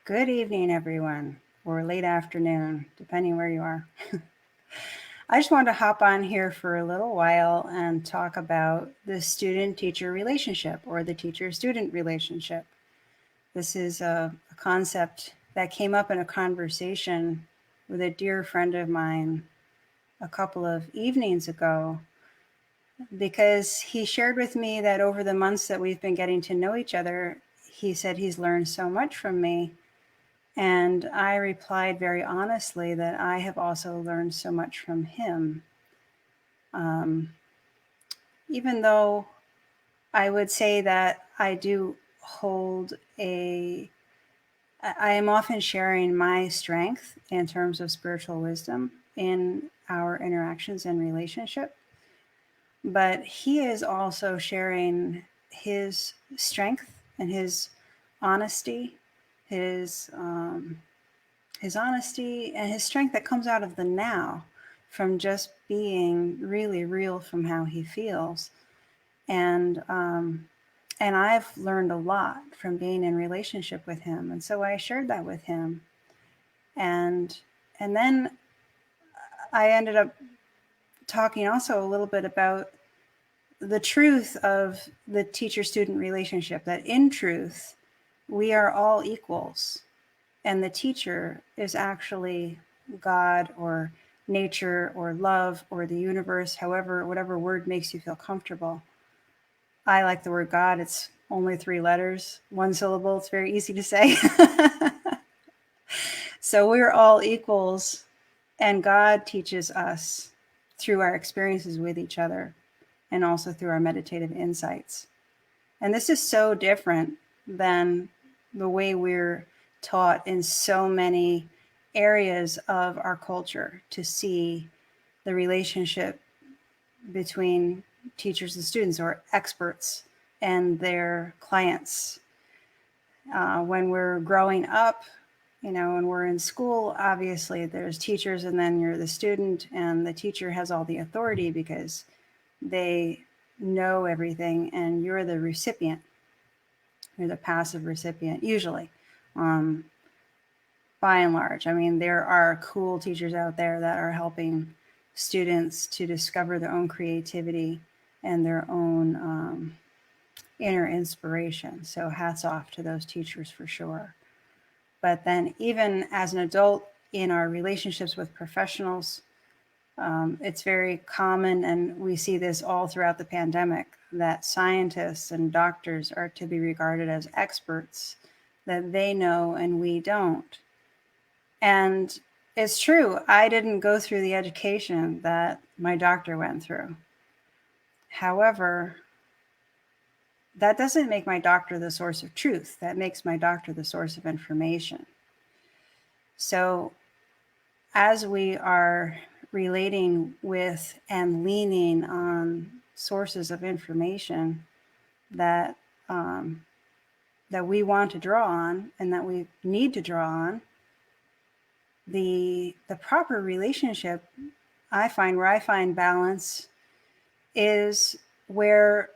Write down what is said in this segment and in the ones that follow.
Good evening, everyone, or late afternoon, depending where you are. I just wanted to hop on here for a little while and talk about the student-teacher relationship or the teacher-student relationship. This is a concept that came up in a conversation with a dear friend of mine a couple of evenings ago because he shared with me that over the months that we've been getting to know each other, he said he's learned so much from me. And I replied very honestly that I have also learned so much from him. Um, Even though I would say that I do hold I am often sharing my strength in terms of spiritual wisdom in our interactions and relationship. But he is also sharing his strength and honesty, his his honesty and his strength that comes out of the now, from just being really real from how he feels. And and I've learned a lot from being in relationship with him, and so I shared that with him. And and then I ended up talking also a little bit about the truth of the teacher-student relationship, that in truth we are all equals, and the teacher is actually God or nature or love or the universe, however, whatever word makes you feel comfortable. I like the word God. It's only 3 letters, one syllable. It's very easy to say. So we're all equals, and God teaches us through our experiences with each other and also through our meditative insights. And this is so different than the way we're taught in so many areas of our culture to see the relationship between teachers and students, or experts and their clients. When we're growing up, when we're in school, obviously there's teachers and then you're the student, and the teacher has all the authority because they know everything and you're the recipient. You're the passive recipient, usually, um, by and large. I mean, there are cool teachers out there that are helping students to discover their own creativity and their own inner inspiration. So hats off to those teachers for sure. But then, even as an adult in our relationships with professionals, it's very common, and we see this all throughout the pandemic, that scientists and doctors are to be regarded as experts, that they know and we don't. And it's true, I didn't go through the education that my doctor went through. However, that doesn't make my doctor the source of truth. That makes my doctor the source of information. So, as we are relating with and leaning on sources of information that that we want to draw on and that we need to draw on, the proper relationship, I find, where I find balance, is where,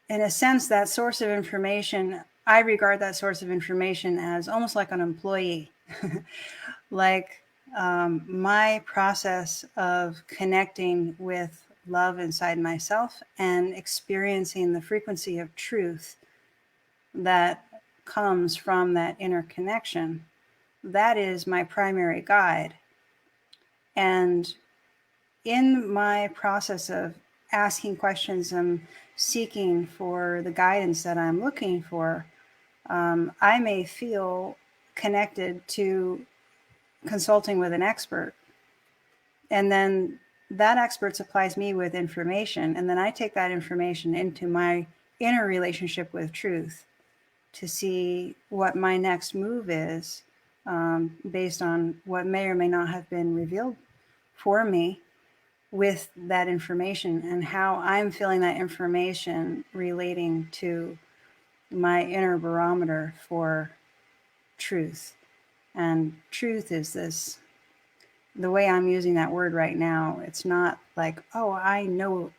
in a sense, that source of information, I regard that source of information as almost like an employee. Like, my process of connecting with love inside myself and experiencing the frequency of truth that comes from that inner connection, that is my primary guide. And in my process of asking questions and seeking for the guidance that I'm looking for, I may feel connected to consulting with an expert. And then that expert supplies me with information. And then I take that information into my inner relationship with truth to see what my next move is, based on what may or may not have been revealed for me with that information, and how I'm feeling that information relating to my inner barometer for truth. And truth is this, the way I'm using that word right now, it's not like, oh, I know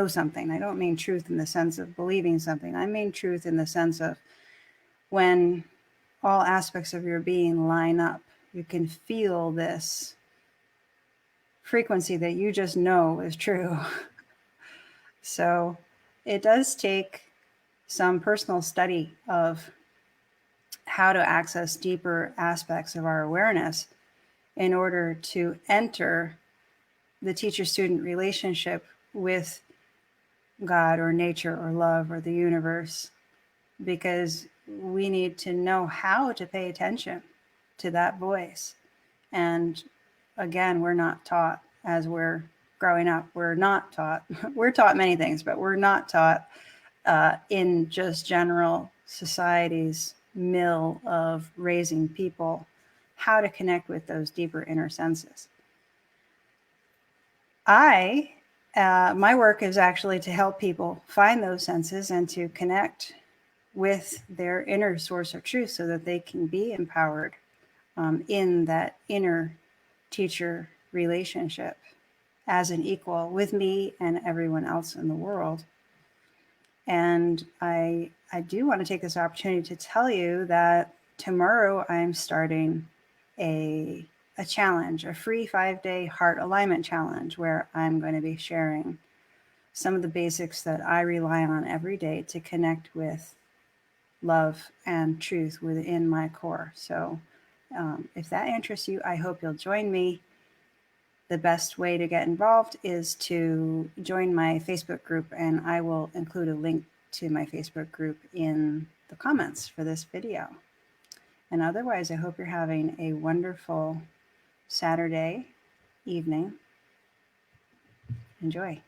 something. I don't mean truth in the sense of believing something. I mean truth in the sense of when all aspects of your being line up. You can feel this frequency that you just know is true. So it does take some personal study of how to access deeper aspects of our awareness in order to enter the teacher-student relationship with God or nature or love or the universe, because we need to know how to pay attention to that voice. And again, we're not taught as we're growing up. We're not taught. We're taught many things, but we're not taught in just general society's mill of raising people how to connect with those deeper inner senses. My work is actually to help people find those senses and to connect with their inner source of truth so that they can be empowered in that inner teacher relationship as an equal with me and everyone else in the world. And I do want to take this opportunity to tell you that tomorrow I'm starting a challenge, a free 5-day heart alignment challenge, where I'm going to be sharing some of the basics that I rely on every day to connect with love and truth within my core. So if that interests you, I hope you'll join me. The best way to get involved is to join my Facebook group, and I will include a link to my Facebook group in the comments for this video. And otherwise, I hope you're having a wonderful Saturday evening. Enjoy.